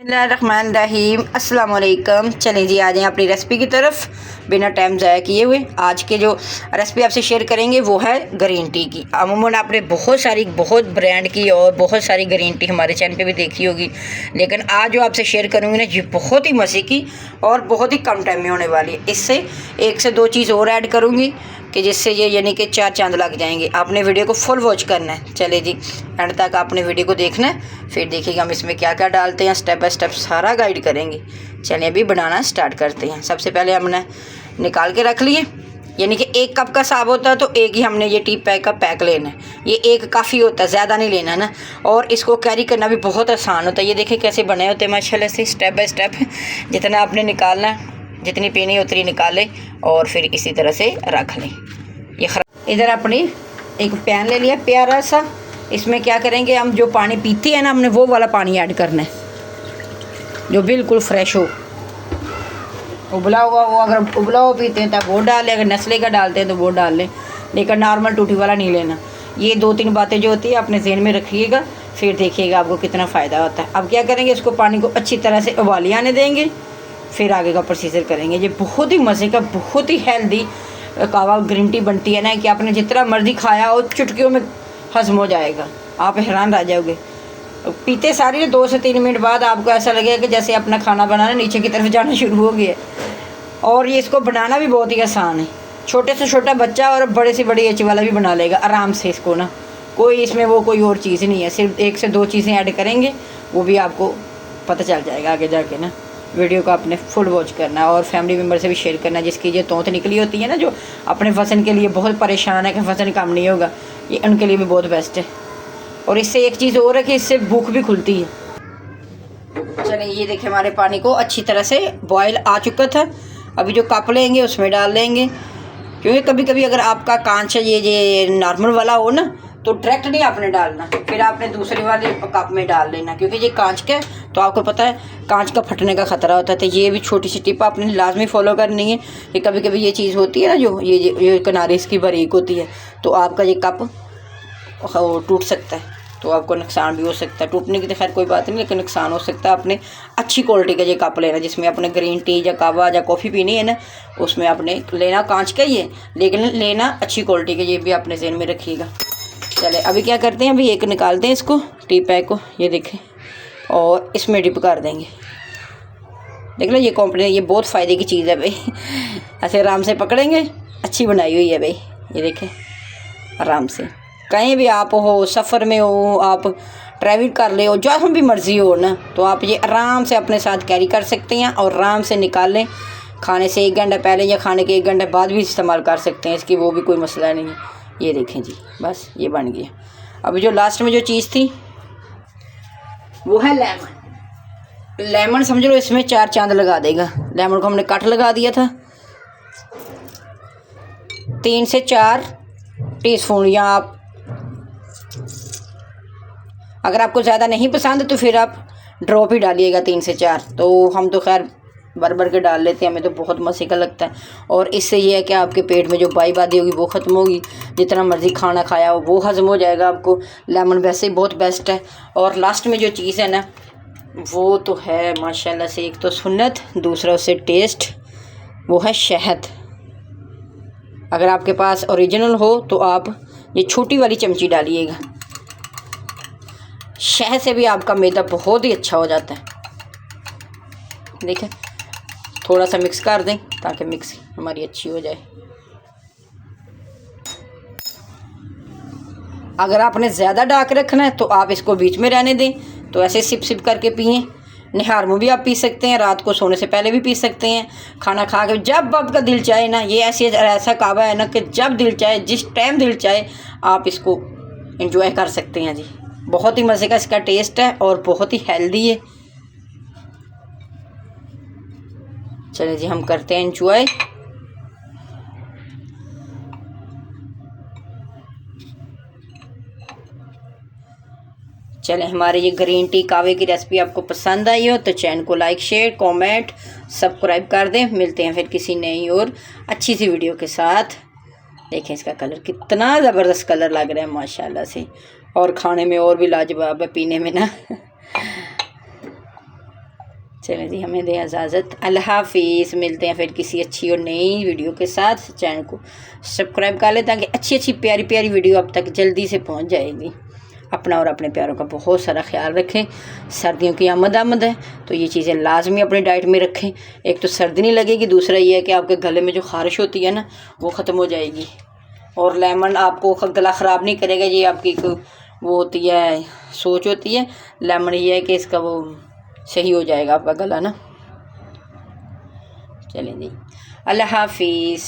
बिस्मिल्लाहिर्रहमानिर्रहीम अस्सलाम वालेकुम। चलें जी, आ जाएँ अपनी रेसिपी की तरफ बिना टाइम ज़ाया किए हुए। आज के जो रेसिपी आपसे शेयर करेंगे वो है ग्रीन टी की। अमूमन आपने बहुत ब्रांड की और बहुत सारी ग्रीन टी हमारे चैनल पे भी देखी होगी, लेकिन आज जो आपसे शेयर करूँगी ना, ये बहुत ही मज़े की और बहुत ही कम टाइम में होने वाली है। इससे एक से दो चीज़ और ऐड करूँगी कि जिससे ये यानी कि 4 चांद लग जाएंगे। आपने वीडियो को फुल वॉच करना है। चले जी, एंड तक आपने वीडियो को देखना है, फिर देखिएगा हम इसमें क्या क्या डालते हैं, स्टेप बाय स्टेप सारा गाइड करेंगे। चलिए अभी बनाना स्टार्ट करते हैं। सबसे पहले हमने निकाल के रख लिए, यानी कि 1 कप का साब होता है तो एक ही हमने ये टी पैक का पैक लेना है। ये एक काफ़ी होता है, ज़्यादा नहीं लेना ना। और इसको कैरी करना भी बहुत आसान होता है। ये देखिए कैसे बने होते हैं माशाल्लाह से, स्टेप बाय स्टेप। जितना आपने निकालना है, जितनी पीनी उतनी निकालें और फिर इसी तरह से रख लें। ये इधर अपनी एक पैन ले लिया प्यारा सा। इसमें क्या करेंगे, हम जो पानी पीते हैं ना, हमने वो वाला पानी ऐड करना है जो बिल्कुल फ्रेश हो, उबला हुआ हो। अगर उबला हुआ पीते हैं तब वो डाल लें, अगर नस्ले का डालते हैं तो वो डाल लें, लेकिन नॉर्मल टूटी वाला नहीं लेना। ये 2-3 बातें जो होती है अपने ज़हन में रखिएगा, फिर देखिएगा आपको कितना फ़ायदा होता है। अब क्या करेंगे, इसको पानी को अच्छी तरह से उबाली आने देंगे, फिर आगे का प्रोसीजर करेंगे। ये बहुत ही मज़े का, बहुत ही हेल्दी कावा ग्रीन टी बनती है ना, कि आपने जितना मर्ज़ी खाया हो चुटकियों में हज़म हो जाएगा। आप हैरान रह जाओगे। पीते सारी 2 से 3 मिनट बाद आपको ऐसा लगेगा कि जैसे अपना खाना बनाना नीचे की तरफ जाना शुरू हो गया। और ये इसको बनाना भी बहुत ही आसान है। छोटे से छोटा बच्चा और बड़े से बड़ी एज वाला भी बना लेगा आराम से इसको ना। कोई इसमें वो कोई और चीज़ नहीं है, सिर्फ 1 से 2 चीज़ें ऐड करेंगे, वो भी आपको पता चल जाएगा आगे जाके ना। वीडियो को आपने फुल वॉच करना है और फैमिली मेम्बर से भी शेयर करना है, जिसकी ये तोंत निकली होती है ना, जो अपने वज़न के लिए बहुत परेशान है कि वज़न कम नहीं होगा, ये उनके लिए भी बहुत बेस्ट है। और इससे एक चीज़ और है कि इससे भूख भी खुलती है। चलिए ये देखिए, हमारे पानी को अच्छी तरह से बॉयल आ चुका था। अभी जो कप लेंगे उसमें डाल लेंगे, क्योंकि कभी कभी अगर आपका कांच ये नॉर्मल वाला हो ना, तो डायरेक्ट नहीं आपने डालना, फिर आपने दूसरे वाले कप में डाल लेना, क्योंकि ये कांच का तो आपको पता है कांच का फटने का ख़तरा होता है। तो ये भी छोटी सी टिप आपने लाजमी फॉलो करनी है कि कभी कभी ये चीज़ होती है ना, जो ये किनारे इसकी बारीक होती है, तो आपका ये कप टूट सकता है, तो आपको नुकसान भी हो सकता है। टूटने की तो खैर कोई बात नहीं, लेकिन नुकसान हो सकता है। आपने अच्छी क्वालिटी का ये कप लेना, जिसमें आपने ग्रीन टी या कावा या कॉफ़ी पीनी है ना, उसमें आपने लेना कांच का ही है, लेकिन लेना अच्छी क्वालिटी का। ये भी अपने ज़हन में रखिएगा। चले अभी क्या करते हैं, अभी एक निकालते हैं इसको टी पैक को, ये देखें, और इसमें डिप कर देंगे। देख लो ये कंपनी, ये बहुत फ़ायदे की चीज़ है भाई। ऐसे आराम से पकड़ेंगे, अच्छी बनाई हुई है भाई। ये देखें, आराम से कहीं भी आप हो, सफ़र में हो, आप ट्रैवल कर ले हो, जहाँ भी मर्ज़ी हो ना, तो आप ये आराम से अपने साथ कैरी कर सकते हैं और आराम से निकाल लें। खाने से 1 घंटा पहले या खाने के 1 घंटे बाद भी इस्तेमाल कर सकते हैं, इसकी वो भी कोई मसला नहीं है। ये देखें जी, बस ये बन गया। अभी जो लास्ट में जो चीज़ थी वो है लेमन। लेमन समझ लो इसमें 4 चांद लगा देगा। लेमन को हमने कट लगा दिया था। 3 से 4 टीस्पून, या आप अगर आपको ज़्यादा नहीं पसंद तो फिर आप ड्रॉप ही डालिएगा 3 से 4। तो हम तो खैर भर के डाल लेते हैं, हमें तो बहुत मज़े का लगता है। और इससे ये है कि आपके पेट में जो बादी होगी वो ख़त्म होगी, जितना मर्ज़ी खाना खाया हो वो हज़म हो जाएगा आपको। लेमन वैसे ही बहुत बेस्ट है। और लास्ट में जो चीज़ है ना, वो तो है माशाल्लाह से, एक तो सुन्नत, दूसरा उससे टेस्ट, वो है शहद। अगर आपके पास ओरिजिनल हो तो आप ये छोटी वाली चमची डालिएगा। शहद से भी आपका मैदा बहुत ही अच्छा हो जाता है। देखें, थोड़ा सा मिक्स कर दें ताकि मिक्स हमारी अच्छी हो जाए। अगर आपने ज़्यादा डार्क रखना है तो आप इसको बीच में रहने दें, तो ऐसे सिप करके पिएं। निहार में भी आप पी सकते हैं, रात को सोने से पहले भी पी सकते हैं, खाना खा के जब आपका दिल चाहे ना। ये ऐसा कावा है ना कि जब दिल चाहे, जिस टाइम दिल चाहे, आप इसको एंजॉय कर सकते हैं जी। बहुत ही मज़े का इसका टेस्ट है और बहुत ही हेल्दी है। चलिए जी, हम करते हैं एंजॉय। चलें, हमारे ये ग्रीन टी कावे की रेसिपी आपको पसंद आई हो तो चैनल को लाइक, शेयर, कमेंट, सब्सक्राइब कर दें। मिलते हैं फिर किसी नई और अच्छी सी वीडियो के साथ। देखें इसका कलर कितना ज़बरदस्त कलर लग रहा है माशाल्लाह से, और खाने में और भी लाजवाब है, पीने में ना। चलें जी, हमें दें इजाज़त। अल्लाह हाफिज़। मिलते हैं फिर किसी अच्छी और नई वीडियो के साथ। चैनल को सब्सक्राइब कर लें ताकि अच्छी अच्छी प्यारी प्यारी वीडियो आप तक जल्दी से पहुंच जाएगी। अपना और अपने प्यारों का बहुत सारा ख्याल रखें। सर्दियों की आमद है तो ये चीज़ें लाजमी अपनी डाइट में रखें। एक तो सर्दी नहीं लगेगी, दूसरा ये है कि आपके गले में जो ख़ारिश होती है ना वो ख़त्म हो जाएगी। और लेमन आपको गला ख़राब नहीं करेगा। ये आपकी वो होती है, सोच होती है। लेमन ये है कि इसका वो सही हो जाएगा आपका गला ना। चलें जी, अल्लाह हाफिज़।